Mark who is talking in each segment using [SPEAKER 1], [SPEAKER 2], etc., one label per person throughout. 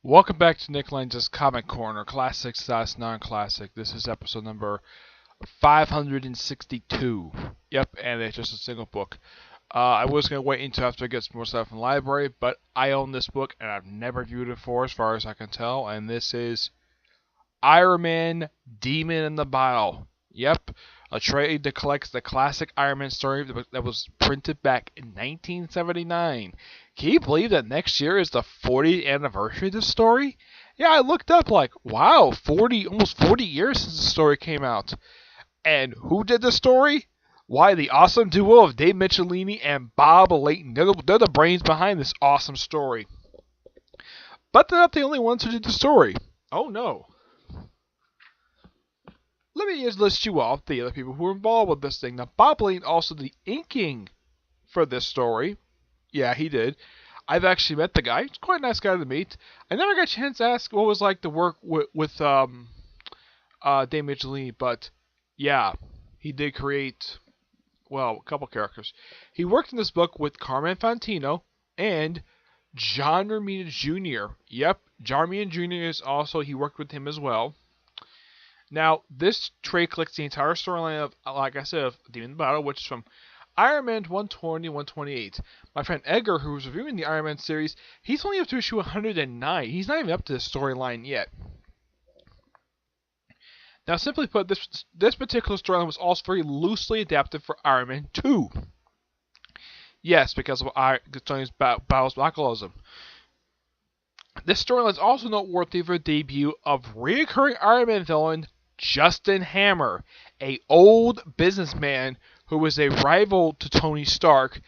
[SPEAKER 1] Welcome back to Nick Lenz's Comic Corner, Classics slash Non-Classic. This is episode number 562. Yep, and it's just a single book. I was going to wait until after I get some more stuff from the library, but I own this book and I've never viewed it before as far as I can tell, and this is Iron Man Demon in the Bottle. Yep, a trade that collects the classic Iron Man story that was printed back in 1979. Can you believe that next year is the 40th anniversary of this story? Yeah, I looked up like, wow, almost 40 years since the story came out. And who did the story? Why, the awesome duo of Dave Michelini and Bob Layton. They're the brains behind this awesome story. But they're not the only ones who did the story. Oh no. Let me just list you off the other people who were involved with this thing. Now, Bob Layton also did the inking for this story. Yeah, he did. I've actually met the guy. He's quite a nice guy to meet. I never got a chance to ask what it was like to work with Dave Michelini, but yeah, he did create, well, a couple characters. He worked in this book with Carmine Fantino and John Romita Jr. Yep, John Romita Jr. is also, he worked with him as well. Now, this trade collects the entire storyline of, like I said, of Demon Battle, which is from Iron Man 120 and 128. My friend Edgar, who was reviewing the Iron Man series, he's only up to issue 109. He's not even up to the storyline yet. Now, simply put, this particular storyline was also very loosely adapted for Iron Man 2. Yes, because of Tony's battles with alcoholism. This storyline is also noteworthy for the debut of recurring Iron Man villain Justin Hammer, a old businessman who was a rival to Tony Stark.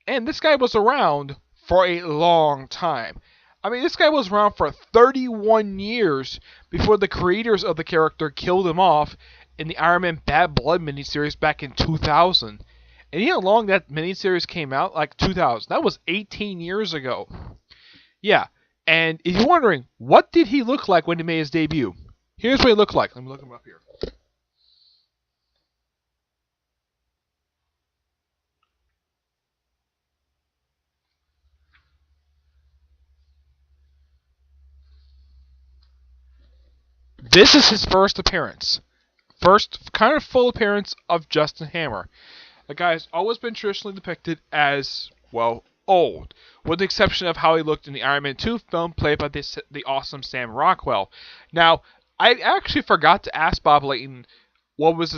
[SPEAKER 1] And this guy was around for a long time. I mean, this guy was around for 31 years before the creators of the character killed him off in the Iron Man Bad Blood miniseries back in 2000. And you know how long that miniseries came out? Like 2000. That was 18 years ago. Yeah, and if you're wondering, what did he look like when he made his debut? Here's what he looked like. Let me look him up here. This is his first appearance. First kind of full appearance of Justin Hammer. The guy has always been traditionally depicted as, well, old, with the exception of how he looked in the Iron Man 2 film played by the awesome Sam Rockwell. Now, I actually forgot to ask Bob Layton what was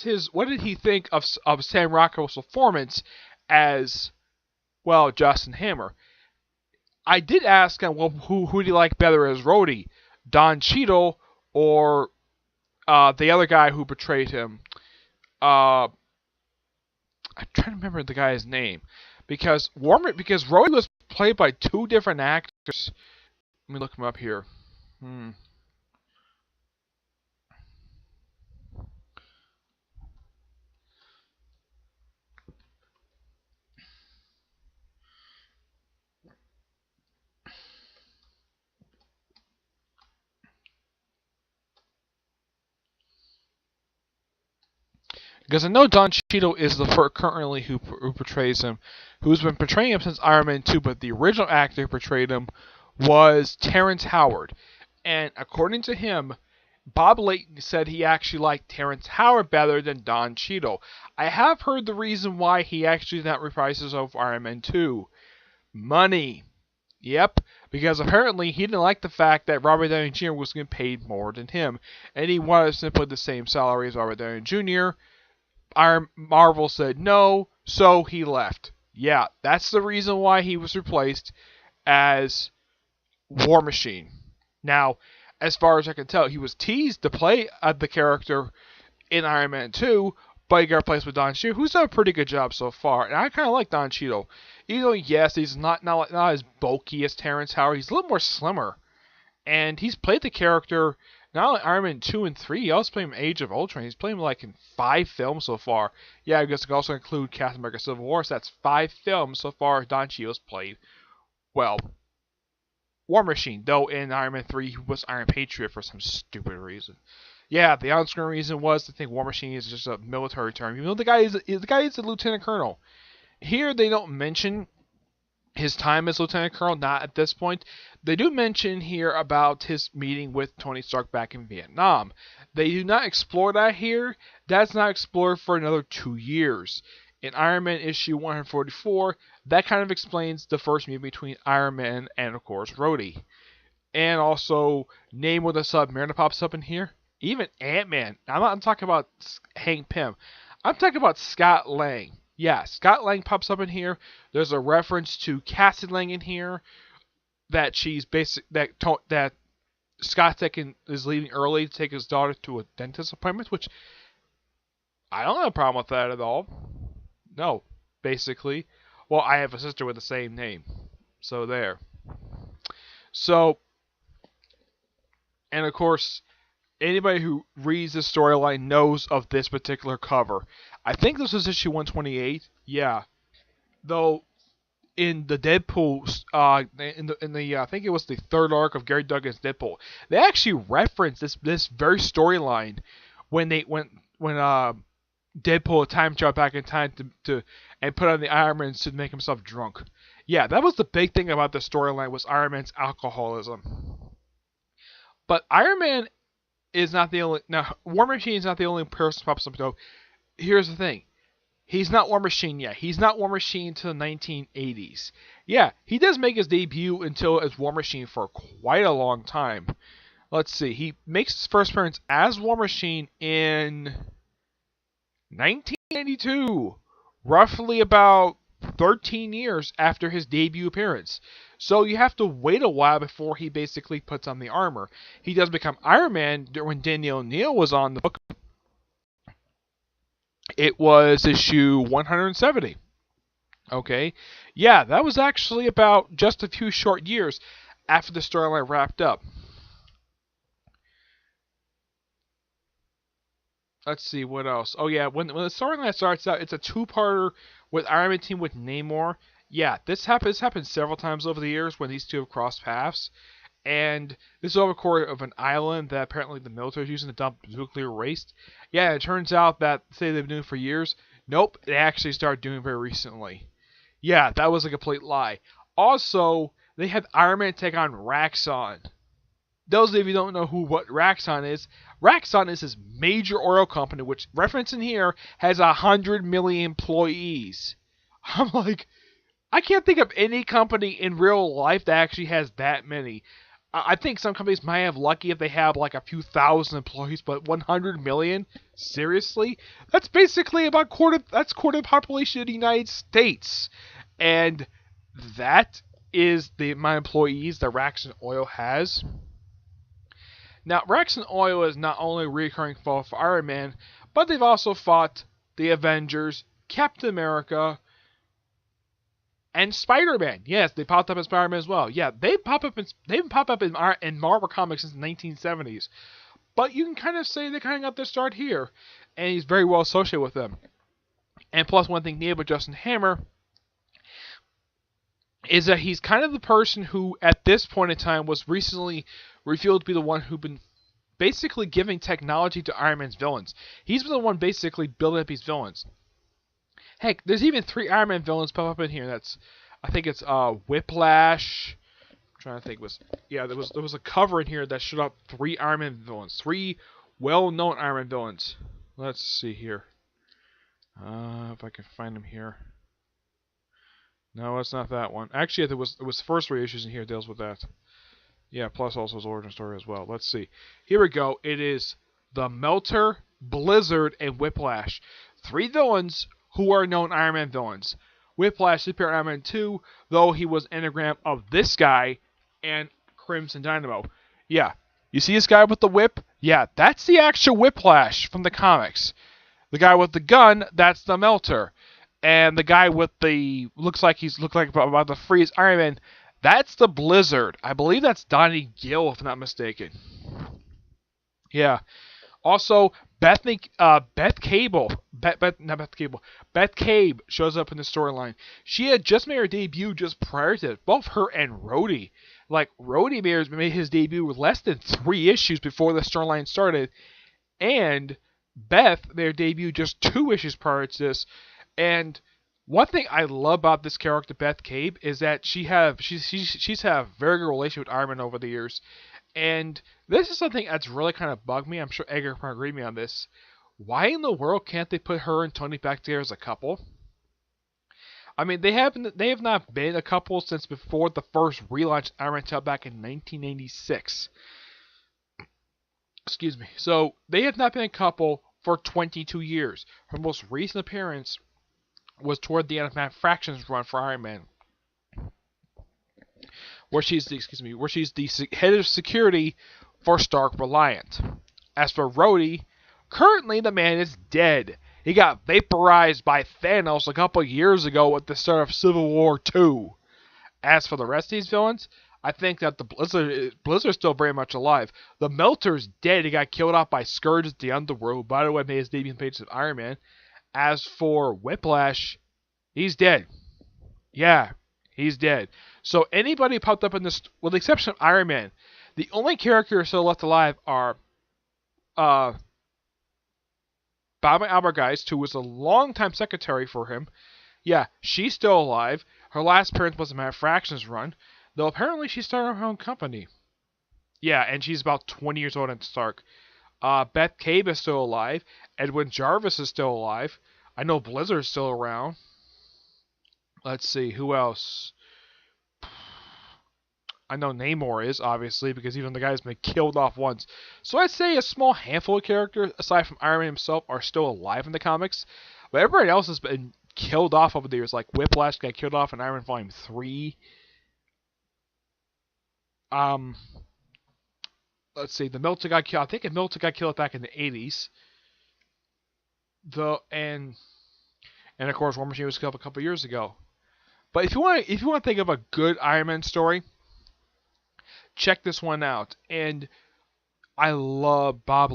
[SPEAKER 1] his, what did he think of Sam Rockwell's performance as, well, Justin Hammer. I did ask him, well, who do you like better as Rhodey, Don Cheadle or the other guy who portrayed him? I'm trying to remember the guy's name because Rhodey was played by two different actors. Let me look him up here. Because I know Don Cheadle is the currently who portrays him, who's been portraying him since Iron Man 2, but the original actor who portrayed him was Terrence Howard. And according to him, Bob Layton said he actually liked Terrence Howard better than Don Cheadle. I have heard the reason why he actually did not reprise his of Iron Man 2. Money. Yep, because apparently he didn't like the fact that Robert Downey Jr. was getting paid more than him, and he wanted simply the same salary as Robert Downey Jr. Marvel said no, so he left. Yeah, that's the reason why he was replaced as War Machine. Now, as far as I can tell, he was teased to play the character in Iron Man 2, but he got replaced with Don Cheadle, who's done a pretty good job so far. And I kind of like Don Cheadle. Even though, yes, he's not as bulky as Terrence Howard, he's a little more slimmer. And he's played the character not only Iron Man 2 and 3, he also played him in Age of Ultron. He's played him like in 5 films so far. Yeah, I guess it can also include Captain America Civil War, so that's 5 films so far Don Cheadle's played. Well, War Machine, though in Iron Man 3 he was Iron Patriot for some stupid reason. Yeah, the on-screen reason was to think War Machine is just a military term. You know, the guy is a lieutenant colonel. Here they don't mention his time as Lieutenant Colonel, not at this point. They do mention here about his meeting with Tony Stark back in Vietnam. They do not explore that here. That's not explored for another 2 years. In Iron Man issue 144, that kind of explains the first meeting between Iron Man and, of course, Rhodey. And also, name of the Submariner pops up in here. Even Ant-Man. I'm talking about Hank Pym. I'm talking about Scott Lang. Yeah, Scott Lang pops up in here. There's a reference to Cassie Lang in here that that Scott is leaving early to take his daughter to a dentist appointment, which I don't have a problem with that at all. No, basically. Well, I have a sister with the same name. So there. So, and of course, anybody who reads this storyline knows of this particular cover. I think this was issue 128. Yeah. Though in the Deadpool, in the I think it was the third arc of Gary Duggan's Deadpool, they actually referenced this very storyline when Deadpool time traveled back in time to and put on the Iron Man suit to make himself drunk. Yeah, that was the big thing about the storyline, was Iron Man's alcoholism. But Iron Man is not the only. Now, War Machine is not the only person who pops up. Though, here's the thing: he's not War Machine yet. He's not War Machine until the 1980s. Yeah, he does make his debut until as War Machine for quite a long time. Let's see. He makes his first appearance as War Machine in 1992, roughly about 13 years after his debut appearance. So you have to wait a while before he basically puts on the armor. He does become Iron Man when Danny O'Neill was on the book. It was issue 170. Okay. Yeah, that was actually about just a few short years after the storyline wrapped up. Let's see, what else? Oh yeah, when the storyline starts out, it's a two-parter with Iron Man team with Namor. Yeah, this happened several times over the years when these two have crossed paths. And this is over the course of an island that apparently the military is using to dump nuclear waste. Yeah, it turns out that, say they've been doing it for years, nope, they actually started doing it very recently. Yeah, that was a complete lie. Also, they had Iron Man take on Raxxon. Those of you who don't know what Raxxon is this major oil company, which, reference in here, has 100 million employees. I'm like, I can't think of any company in real life that actually has that many. I think some companies might have lucky if they have like a few thousand employees, but 100 million? Seriously? That's basically about quarter of the population of the United States. And that is the amount of employees that Raxxon Oil has. Now, Raxxon Oil is not only a recurring foe for Iron Man, but they've also fought the Avengers, Captain America, and Spider-Man. Yes, they popped up in Spider-Man as well. Yeah, they've popped up in Marvel Comics since the 1970s. But you can kind of say they kind of got their start here, and he's very well associated with them. And plus, one thing neat about Justin Hammer is that he's kind of the person who, at this point in time, was recently revealed to be the one who'd been basically giving technology to Iron Man's villains. He's been the one basically building up these villains. Heck, there's even 3 Iron Man villains pop up in here. I think it's Whiplash. I'm trying to think. There was a cover in here that showed up 3 Iron Man villains, 3 well-known Iron Man villains. Let's see here. If I can find them here. No, it's not that one. Actually, it was the first 3 issues in here deals with that. Yeah, plus also his origin story as well. Let's see. Here we go. It is the Melter, Blizzard, and Whiplash. 3 villains who are known Iron Man villains. Whiplash appeared in Iron Man 2, though he was an anagram of this guy and Crimson Dynamo. Yeah, you see this guy with the whip? Yeah, that's the actual Whiplash from the comics. The guy with the gun, that's the Melter. And the guy with the looks like about to freeze Iron Man, that's the Blizzard. I believe that's Donnie Gill, if I'm not mistaken. Yeah. Also, Beth Cabe shows up in the storyline. She had just made her debut just prior to it. Both her and Rhodey. Like, Rhodey made his debut less than 3 issues before the storyline started. And Beth made her debut just 2 issues prior to this. And One thing I love about this character, Beth Cabe, is that she's had a very good relationship with Iron Man over the years, and this is something that's really kind of bugged me. I'm sure Edgar can agree with me on this. Why in the world can't they put her and Tony back together as a couple? I mean, they have not been a couple since before the first relaunch Iron Man 2 back in 1996. Excuse me. So they have not been a couple for 22 years. Her most recent appearance was toward the end of Matt Fraction's run for Iron Man, where she's the head of security for Stark Reliant. As for Rhodey, currently the man is dead. He got vaporized by Thanos a couple years ago at the start of Civil War II. As for the rest of these villains, I think that the Blizzard's still very much alive. The Melter's dead. He got killed off by Scourge at the Underworld. By the way, made his debut in pages of Iron Man. As for Whiplash, he's dead. Yeah, he's dead. So anybody popped up in this, with the exception of Iron Man, the only characters still left alive are Bob Albergeist, who was a longtime secretary for him. Yeah, she's still alive. Her last appearance was in Matt Fraction's run, though apparently she started her own company. Yeah, and she's about 20 years old in Stark. Beth Cabe is still alive. Edwin Jarvis is still alive. I know Blizzard's still around. Let's see, who else? I know Namor is, obviously, because even the guy's been killed off once. So I'd say a small handful of characters, aside from Iron Man himself, are still alive in the comics. But everybody else has been killed off over the years, like Whiplash got killed off in Iron Man Volume 3. Let's see, the Melter got killed. I think Melter got killed back in the 80s. And of course War Machine was killed a couple years ago. But if you want to think of a good Iron Man story, check this one out. And I love Bob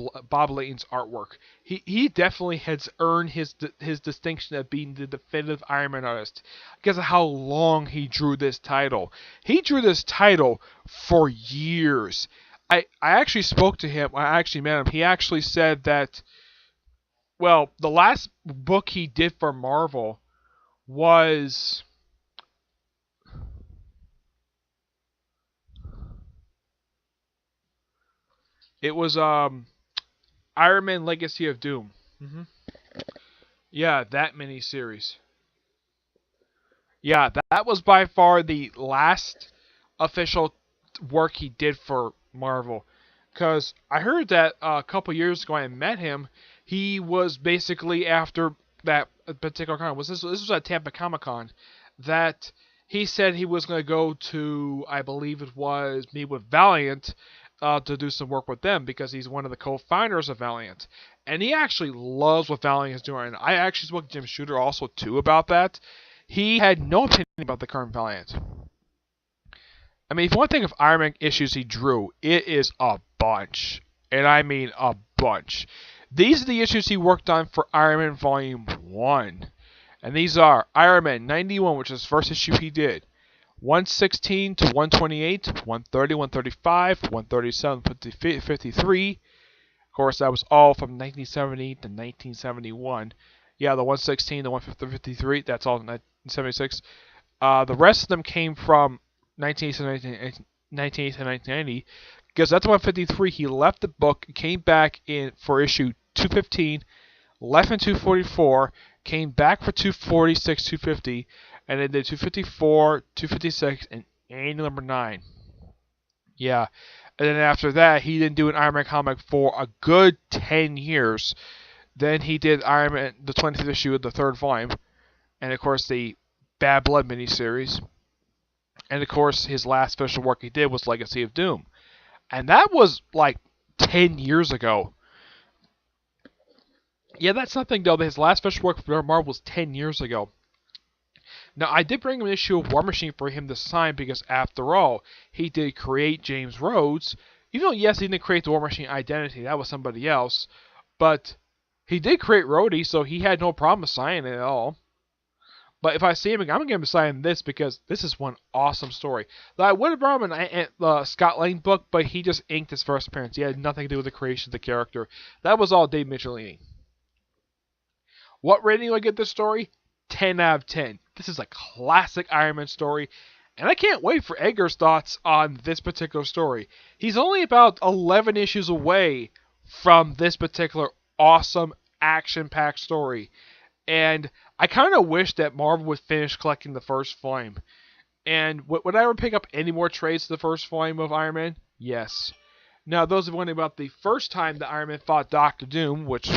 [SPEAKER 1] Layton's artwork. He definitely has earned his distinction of being the definitive Iron Man artist because of how long he drew this title. He drew this title for years. I actually spoke to him. I actually met him. He actually said that, well, the last book he did for Marvel was... It was Iron Man Legacy of Doom. Yeah, that miniseries. Yeah, that was by far the last official work he did for Marvel. Because I heard that a couple years ago I met him, he was basically after that particular con. This was at Tampa Comic Con. That he said he was going to go to, I believe it was, meet with Valiant to do some work with them because he's one of the co-founders of Valiant. And he actually loves what Valiant is doing. And I actually spoke to Jim Shooter also too about that. He had no opinion about the current Valiant. I mean, if you want to think of Iron Man issues he drew, it is a bunch. And I mean a bunch. These are the issues he worked on for Iron Man Volume 1. And these are Iron Man 91, which is the first issue he did. 116 to 128, 130, 135, 137, 53. Of course, that was all from 1970 to 1971. Yeah, the 116, the 153, that's all 1976. The rest of them came from 1980 to 1990. Because that's 153, he left the book, came back in for issue 215, left in 244, came back for 246, 250, and then did 254, 256, and annual number 9. Yeah. And then after that, he didn't do an Iron Man comic for a good 10 years. Then he did Iron Man, the 25th issue of the 3rd volume. And of course, the Bad Blood miniseries. And of course, his last special work he did was Legacy of Doom. And that was like 10 years ago. Yeah, that's something though. His last special work for Marvel was 10 years ago. Now, I did bring him an issue of War Machine for him to sign because, after all, he did create James Rhodes. Even though, yes, he didn't create the War Machine identity. That was somebody else. But he did create Rhodey, so he had no problem signing it at all. But if I see him again, I'm going to give him a sign this because this is one awesome story. I would have brought him an Scott Lang book, but he just inked his first appearance. He had nothing to do with the creation of the character. That was all Dave Michelini. What rating do I give this story? 10 out of 10. This is a classic Iron Man story, and I can't wait for Edgar's thoughts on this particular story. He's only about 11 issues away from this particular awesome action-packed story, and I kind of wish that Marvel would finish collecting the First Flame. And would I ever pick up any more trades of the First Flame of Iron Man? Yes. Now, those of wondering about the first time that Iron Man fought Doctor Doom, which,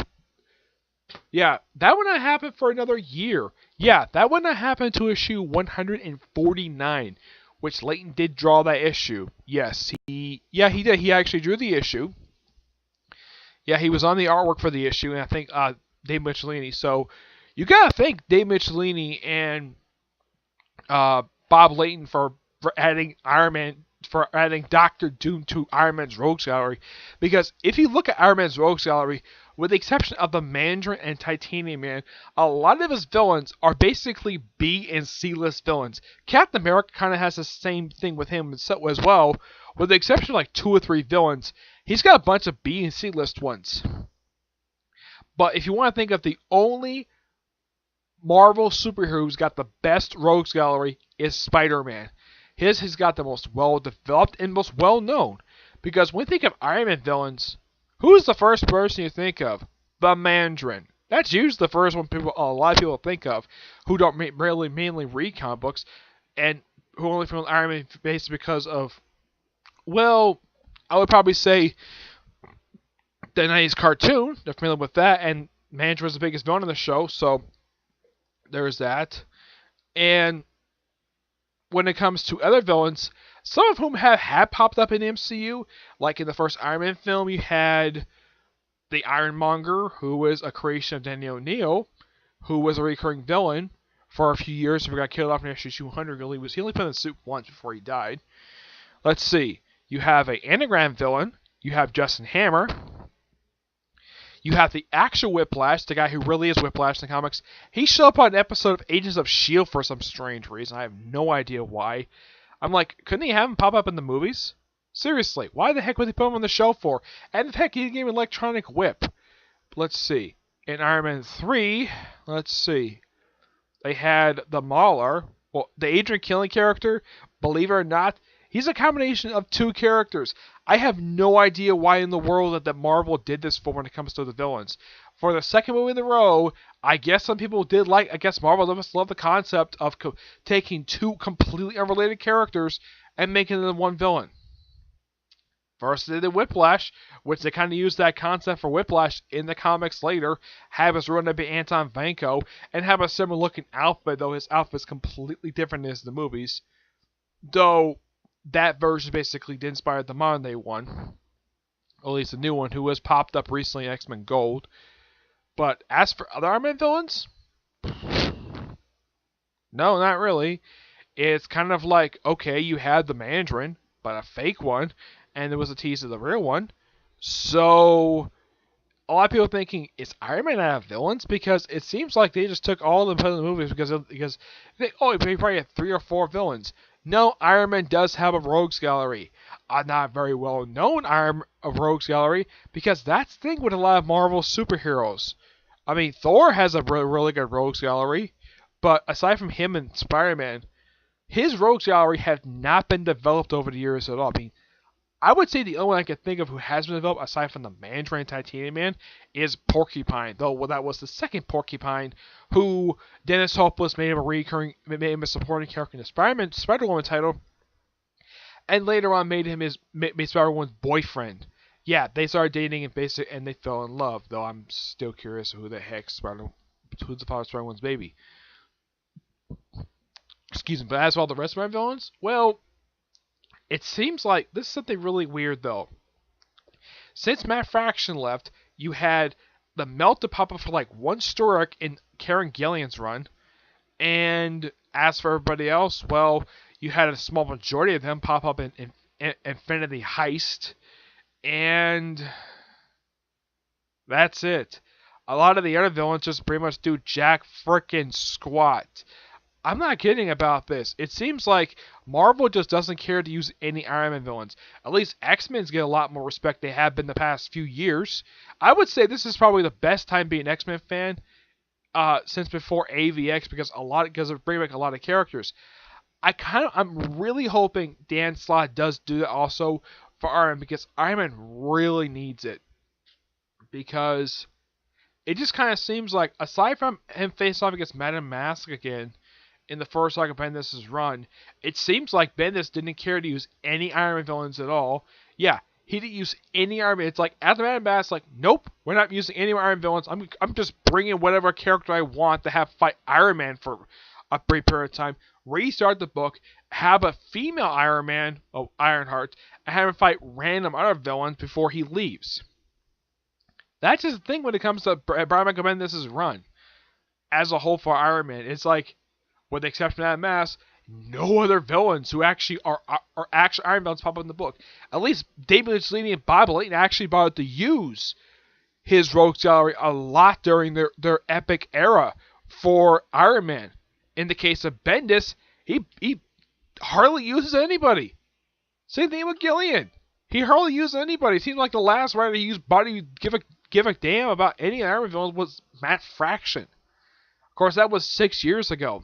[SPEAKER 1] yeah, that would not happen for another year. Yeah, that would not happen to issue 149, which Layton did draw that issue. Yes, he did. He actually drew the issue. Yeah, he was on the artwork for the issue, and I think Dave Michelini. So you gotta thank Dave Michelini and Bob Layton for adding Doctor Doom to Iron Man's Rogues Gallery, because if you look at Iron Man's Rogues Gallery, with the exception of the Mandarin and Titanium Man, a lot of his villains are basically B and C list villains. Captain America kind of has the same thing with him as well, with the exception of like 2 or 3 villains. He's got a bunch of B and C list ones. But if you want to think of the only Marvel superhero who's got the best Rogues Gallery, is Spider-Man. His has got the most well-developed and most well-known. Because when you think of Iron Man villains, who is the first person you think of? The Mandarin. That's usually the first one a lot of people think of, who don't really mainly read comic books, and who only from Iron Man basically because of, well, I would probably say the 90s cartoon. They're familiar with that, and Mandarin was the biggest villain in the show, so there's that. And when it comes to other villains, some of whom have popped up in the MCU, like in the first Iron Man film, you had the Ironmonger, who was a creation of Danny O'Neill, who was a recurring villain for a few years before he got killed off in issue 200. He only put in the suit once before he died. Let's see. You have an anagram villain. You have Justin Hammer. You have the actual Whiplash, the guy who really is Whiplash in the comics. He showed up on an episode of Agents of S.H.I.E.L.D. for some strange reason. I have no idea why. I'm like, couldn't he have him pop up in the movies? Seriously, why the heck would they put him on the show for? And heck, he gave an electronic whip. Let's see. In Iron Man 3, let's see. They had the Mauler. Well, the Adrian Killing character, believe it or not, he's a combination of 2 characters. I have no idea why in the world that Marvel did this for when it comes to the villains. For the second movie in a row, I guess some people did I guess Marvel must love the concept of taking 2 completely unrelated characters and making them one villain. First they did Whiplash, which they kind of used that concept for Whiplash in the comics later, have us run to be Anton Vanko, and have a similar looking outfit, though his outfit's completely different as the movies. Though that version basically did inspire the modern day one, or at least the new one, who has popped up recently in X-Men Gold. But as for other Iron Man villains, no, not really. It's kind of like, okay, you had the Mandarin, but a fake one, and there was a tease of the real one. So a lot of people thinking, is Iron Man out of villains? Because it seems like they just took all of them put in the movies because they probably had 3 or 4 villains. No, Iron Man does have a Rogues Gallery. A not very well known Rogues Gallery, because that's the thing with a lot of Marvel superheroes. I mean, Thor has a really good Rogues Gallery, but aside from him and Spider-Man, his Rogues Gallery has not been developed over the years at all. I mean, I would say the only one I can think of who has been developed, aside from the Mandarin and Titanium Man, is Porcupine. Though that was the second Porcupine, who Dennis Hopeless made him a supporting character in the Spider-Woman title, and later on made Spider-Woman's boyfriend. Yeah, they started dating and they fell in love. Though I'm still curious who the heck who's the father of Spider-Woman's baby. Excuse me. But as for all the rest of my villains, well, it seems like this is something really weird, though. Since Matt Fraction left, you had the Melt to pop up for like one story arc in Karen Gillian's run. And as for everybody else, well, you had a small majority of them pop up in Infinity Heist. And that's it. A lot of the other villains just pretty much do jack frickin' squat. I'm not kidding about this. It seems like Marvel just doesn't care to use any Iron Man villains. At least X-Men's get a lot more respect they have been the past few years. I would say this is probably the best time being an X-Men fan since before AVX because it bring back a lot of characters. I'm really hoping Dan Slott does do that also for Iron Man because Iron Man really needs it because it just kind of seems like aside from him facing off against Madame Mask again in the first arc of Bendis' run, it seems like Bendis didn't care to use any Iron Man villains at all. Yeah, he didn't use any Iron Man. It's like after Madame Mask, like nope, we're not using any Iron Man villains. I'm just bringing whatever character I want to have fight Iron Man for a brief period of time. Restart the book, have a female Iron Man, Ironheart, and have him fight random other villains before he leaves. That's just the thing when it comes to Brian Michael Bendis' run as a whole for Iron Man. It's like, with the exception of that mask, no other villains who actually are actual Iron villains pop up in the book. At least David Michelinie and Bob Layton actually bothered to use his Rogues Gallery a lot during their epic era for Iron Man. In the case of Bendis, he hardly uses anybody. Same thing with Gillian. He hardly uses anybody. It seems like the last writer he used give a damn about any Iron Man villains was Matt Fraction. Of course, that was 6 years ago.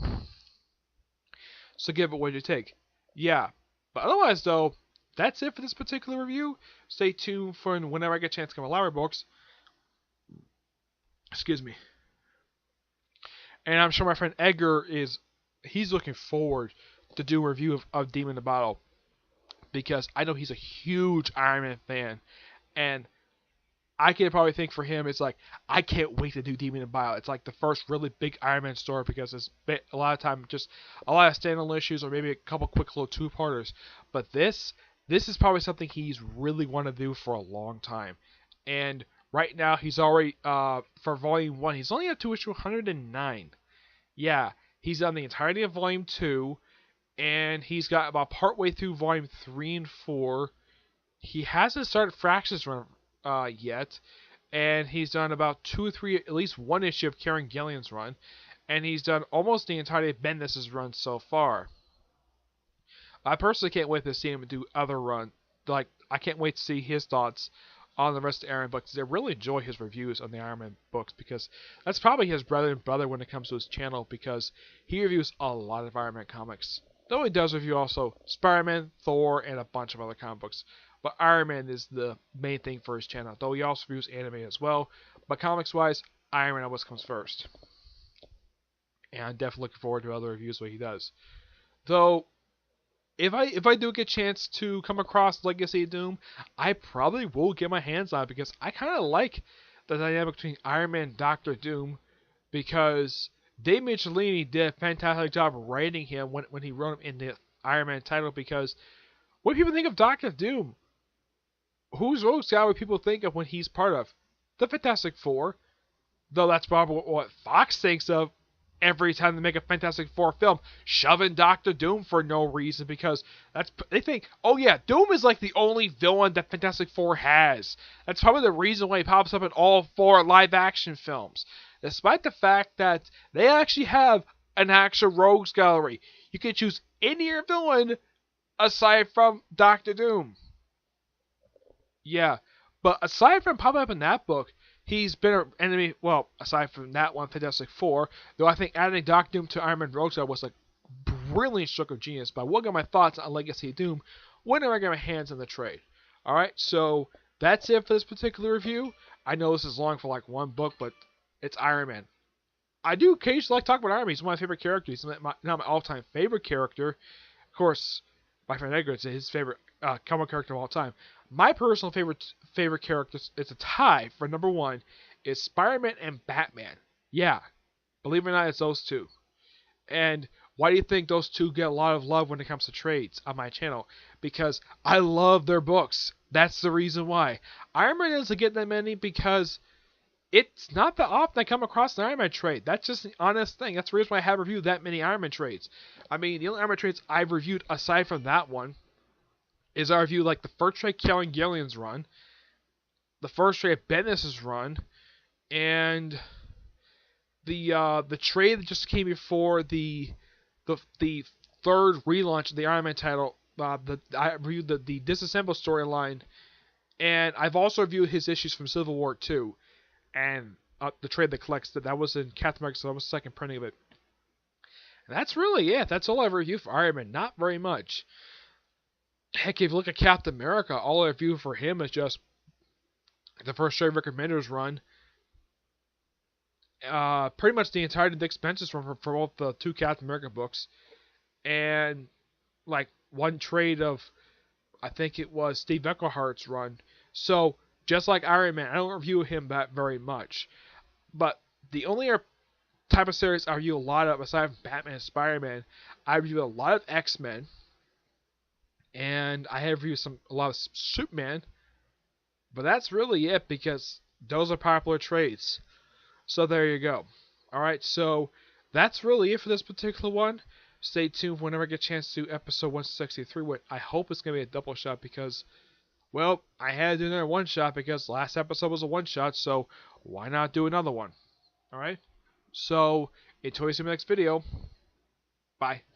[SPEAKER 1] So give it what you take. Yeah. But otherwise, though, that's it for this particular review. Stay tuned for whenever I get a chance to come to library books. Excuse me. And I'm sure my friend Edgar he's looking forward to do a review of Demon in the Bottle. Because I know he's a huge Iron Man fan. And I can probably think for him, it's like, I can't wait to do Demon and Bile. It's like the first really big Iron Man story because it's a lot of time just a lot of standalone issues or maybe a couple quick little two-parters. But this is probably something he's really wanted to do for a long time. And right now, he's already, for Volume 1, he's only up to issue 109. Yeah, he's done the entirety of Volume 2, and he's got about partway through Volume 3 and 4. He hasn't started Fraction's run yet, and he's done about 2 or 3, at least one issue of Karen Gillian's run, and he's done almost the entirety of Bendis' run so far. I personally can't wait to see him do other runs. Like, I can't wait to see his thoughts on the rest of the Iron Man books. I really enjoy his reviews on the Iron Man books because that's probably his brother and brother when it comes to his channel because he reviews a lot of Iron Man comics. Though he does review also Spider-Man, Thor, and a bunch of other comic books. But Iron Man is the main thing for his channel. Though he also reviews anime as well. But comics-wise, Iron Man always comes first. And I'm definitely looking forward to other reviews what he does. Though, if I do get a chance to come across Legacy of Doom, I probably will get my hands on it because I kind of like the dynamic between Iron Man and Doctor Doom because Dave Michelinie did a fantastic job writing him when he wrote him in the Iron Man title because when people think of Doctor Doom, whose Rogues Gallery people think of when he's part of? The Fantastic Four. Though that's probably what Fox thinks of every time they make a Fantastic Four film, shoving Doctor Doom for no reason because they think, oh yeah, Doom is like the only villain that Fantastic Four has. That's probably the reason why he pops up in all 4 live-action films. Despite the fact that they actually have an actual Rogues Gallery. You can choose any villain aside from Doctor Doom. Yeah, but aside from popping up in that book, he's been an enemy, well, aside from that one, Fantastic Four, though I think adding Doctor Doom to Iron Man Rogues was a brilliant stroke of genius, but I will get my thoughts on Legacy of Doom whenever I get my hands on the trade. Alright, so that's it for this particular review. I know this is long for like one book, but it's Iron Man. I do occasionally like talking about Iron Man. He's one of my favorite characters. He's not my all-time favorite character. Of course, my friend Edgar is his favorite comic character of all time. My personal favorite character, it's a tie for number 1, is Spider-Man and Batman. Yeah, believe it or not, it's those two. And why do you think those two get a lot of love when it comes to trades on my channel? Because I love their books. That's the reason why. Iron Man doesn't get that many because it's not that often I come across an Iron Man trade. That's just an honest thing. That's the reason why I have reviewed that many Iron Man trades. I mean, the only Iron Man trades I've reviewed aside from that one is I reviewed like the first trade Kellen Gillian's run, the first trade Bendis' run, and the trade that just came before the third relaunch of the Iron Man title. I reviewed the Disassemble storyline, and I've also reviewed his issues from Civil War 2. And the trade that collects that was in Captain America, so that was the second printing of it. And that's really it. That's all I've reviewed for Iron Man. Not very much. Heck, if you look at Captain America, all I review for him is just the first trade Rick Remender's run. Pretty much the entirety of the expenses for both the two Captain America books. And like one trade of, I think it was Steve Ecklehart's run. So, just like Iron Man, I don't review him that very much. But the only type of series I review a lot of, aside from Batman and Spider-Man, I review a lot of X-Men. And I have reviewed a lot of Superman. But that's really it, because those are popular trades. So there you go. Alright, so that's really it for this particular one. Stay tuned whenever I get a chance to do episode 163, which I hope it's going to be a double shot because, well, I had to do another one shot because last episode was a one shot, so why not do another one? Alright? So, until you see my next video, bye.